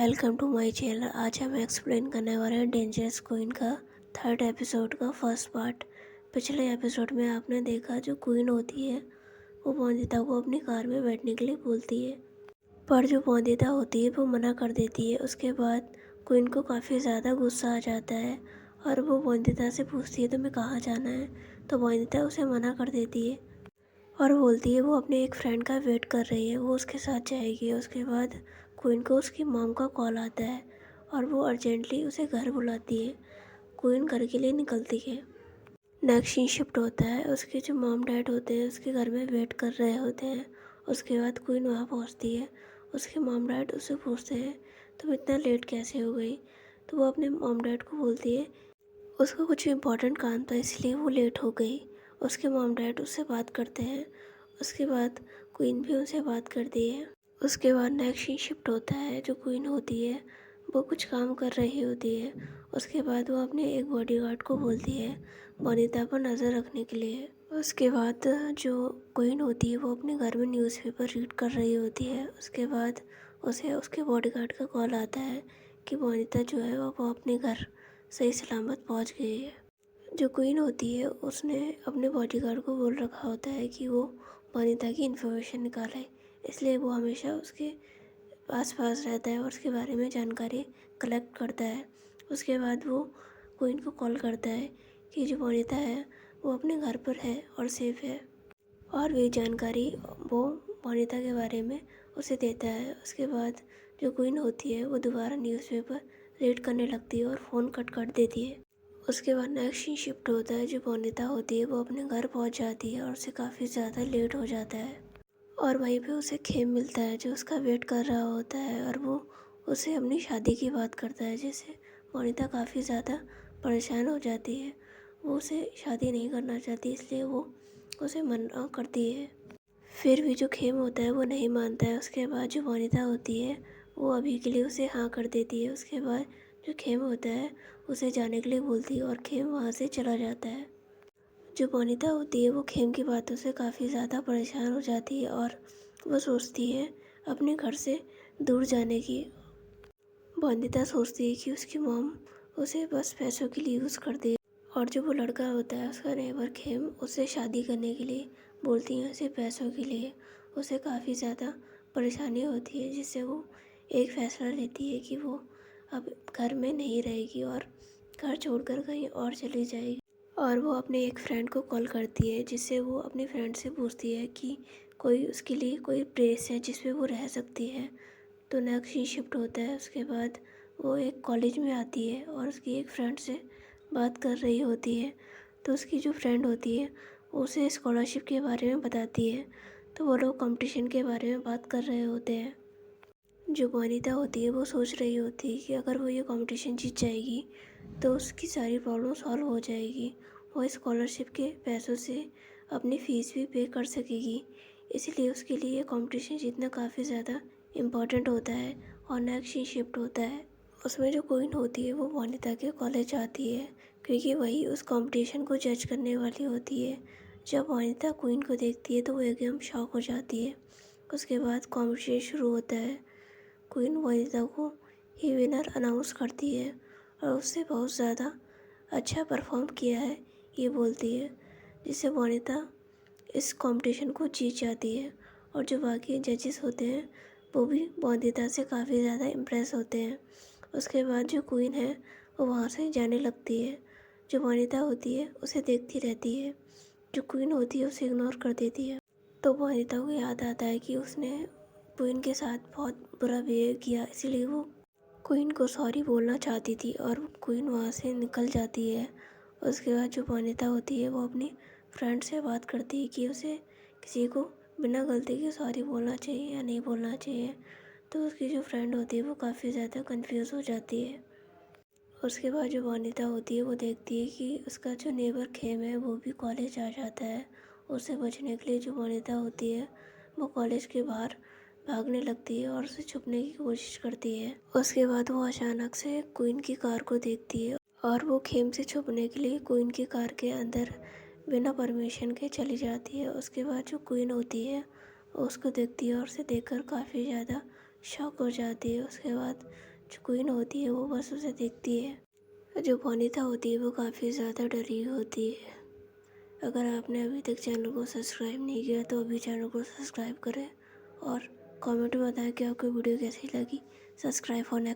Welcome to my channel. आज हम explain करने वाले हैं डेंजरस क्वीन का थर्ड एपिसोड का फर्स्ट पार्ट। पिछले एपिसोड में आपने देखा जो क्वीन होती है वो बोंदिता को अपनी कार में बैठने के लिए बोलती है, पर जो बोंदिता होती है वो मना कर देती है। उसके बाद क्वीन को काफ़ी ज़्यादा गुस्सा आ जाता है और वो बोंदिता से पूछती है तुम्हें कहाँ जाना है, तो बोंदिता उसे मना कर देती है और बोलती है वो अपने एक फ्रेंड का वेट कर रही है, वो उसके साथ जाएगी। उसके बाद क्वीन को उसकी मॉम का कॉल आता है और वो अर्जेंटली उसे घर बुलाती है। क्वीन घर के लिए निकलती है। नेक्स्ट सीन शिफ्ट होता है, उसके जो मॉम डैड होते हैं उसके घर में वेट कर रहे होते हैं। उसके बाद क्वीन वहाँ पहुँचती है। उसके मॉम डैड उससे पूछते हैं तुम इतना लेट कैसे हो गई, तो वो अपने मॉम डैड को बोलती है उसका कुछ इम्पोर्टेंट काम था इसलिए वो लेट हो गई। उसके मॉम डैड उससे बात करते हैं। उसके बाद क्वीन भी उनसे बात करती है। उसके बाद नेक्स्ट सीन शिफ्ट होता है, जो क्वीन होती है वो कुछ काम कर रही होती है। उसके बाद वो अपने एक बॉडीगार्ड को बोलती है बोनीता पर नज़र रखने के लिए। उसके बाद जो क्वीन होती है वो अपने घर में न्यूज़पेपर रीड कर रही होती है। उसके बाद उसे उसके बॉडीगार्ड का कॉल आता है कि बोनीता जो है वो अपने घर सही सलामत पहुंच गई है। जो क्वीन होती है उसने अपने बॉडीगार्ड को बोल रखा होता है कि वो वनिता की इन्फॉर्मेशन निकाले, इसलिए वो हमेशा उसके आस पास रहता है और उसके बारे में जानकारी कलेक्ट करता है। उसके बाद वो क्वीन को कॉल करता है कि जो वनिता है वो अपने घर पर है और सेफ है, और वे जानकारी वो वनिता के बारे में उसे देता है। उसके बाद जो क्वीन होती है वो दोबारा न्यूज़पेपर रीड करने लगती है और फ़ोन कट कर देती है। उसके बाद नेक्स्ट सीन शिफ्ट होता है, जो वनिता होती है वो अपने घर पहुंच जाती है और उसे काफ़ी ज़्यादा लेट हो जाता है। और वहीं पे उसे खेम मिलता है जो उसका वेट कर रहा होता है और वो उसे अपनी शादी की बात करता है, जिससे वनिता काफ़ी ज़्यादा परेशान हो जाती है। वो उसे शादी नहीं करना चाहती, इसलिए वो उसे मना करती है। फिर भी जो खेम होता है वो नहीं मानता है। उसके बाद जो वनिता होती है वो अभी के लिए उसे हाँ कर देती है। उसके बाद जो खेम होता है उसे जाने के लिए बोलती है और खेम वहाँ से चला जाता है। जो वनिता होती है वो खेम की बातों से काफ़ी ज़्यादा परेशान हो जाती है और वो सोचती है अपने घर से दूर जाने की। वनिता सोचती है कि उसकी मॉम उसे बस पैसों के लिए यूज़ कर दे, और जो वो लड़का होता है उसका नेबर खेम उससे शादी करने के लिए बोलती है उसे पैसों के लिए। उसे काफ़ी ज़्यादा परेशानी होती है, जिससे वो एक फ़ैसला लेती है कि वो अब घर में नहीं रहेगी और घर छोड़कर कहीं और चली जाएगी। और वो अपने एक फ्रेंड को कॉल करती है, जिससे वो अपने फ्रेंड से पूछती है कि कोई उसके लिए कोई प्लेस है जिस पे वो रह सकती है। तो नेक्स्ट ही शिफ्ट होता है। उसके बाद वो एक कॉलेज में आती है और उसकी एक फ्रेंड से बात कर रही होती है। तो उसकी जो फ्रेंड होती है वो उसे स्कॉलरशिप के बारे में बताती है। तो वो लोग कंपटीशन के बारे में बात कर रहे होते हैं। जो वनिता होती है वो सोच रही होती है कि अगर वो ये कंपटीशन जीत जाएगी तो उसकी सारी प्रॉब्लम सॉल्व हो जाएगी। वो स्कॉलरशिप के पैसों से अपनी फ़ीस भी पे कर सकेगी, इसलिए उसके लिए कंपटीशन जीतना काफ़ी ज़्यादा इम्पॉर्टेंट होता है। और नेक्स्ट ही शिफ्ट होता है, उसमें जो क्वीन होती है वो वनिता के कॉलेज आती है, क्योंकि वही उस कंपटीशन को जज करने वाली होती है। जब वनिता क्वीन को देखती है तो वो एकदम शॉक हो जाती है। उसके बाद कंपटीशन शुरू होता है। क्वीन वनिता को ही विनर अनाउंस करती है और उससे बहुत ज़्यादा अच्छा परफॉर्म किया है ये बोलती है, जिससे वनिता इस कंपटीशन को जीत जाती है। और जो बाकी जजेस होते हैं वो भी वनिता से काफ़ी ज़्यादा इम्प्रेस होते हैं। उसके बाद जो क्वीन है वो वहाँ से जाने लगती है। जो वनिता होती है उसे देखती रहती है, जो क्वीन होती है उसे इग्नोर कर देती है। तो वनिता को याद आता है कि उसने क्वीन के साथ बहुत बुरा बिहेव किया, इसीलिए वो क्वीन को सॉरी बोलना चाहती थी और क्वीन वहाँ से निकल जाती है। उसके बाद जो वनिता होती है वो अपनी फ्रेंड से बात करती है कि उसे किसी को बिना गलती के सॉरी बोलना चाहिए या नहीं बोलना चाहिए। तो उसकी जो फ्रेंड होती है वो काफ़ी ज़्यादा कंफ्यूज हो जाती है। उसके बाद जो वनिता होती है वो देखती है कि उसका जो नेबर खेम है वो भी कॉलेज आ जाता है। उससे बचने के लिए जो वनिता होती है वो कॉलेज के बाहर भागने लगती है और उसे छुपने की कोशिश करती है। उसके बाद वो अचानक से क्वीन की कार को देखती है और वो खेम से छुपने के लिए क्वीन की कार के अंदर बिना परमिशन के चली जाती है। उसके बाद जो क्वीन होती है वो उसको देखती है और उसे देखकर काफ़ी ज़्यादा शॉक हो जाती है। उसके बाद जो क्वीन होती है वो बस उसे देखती है। जो बोनीता होती है वो काफ़ी ज़्यादा डरी होती है। अगर आपने अभी तक चैनल को सब्सक्राइब नहीं किया तो अभी चैनल को सब्सक्राइब करें और कमेंट में बताएं कि आपको वीडियो कैसी लगी। Subscribe for next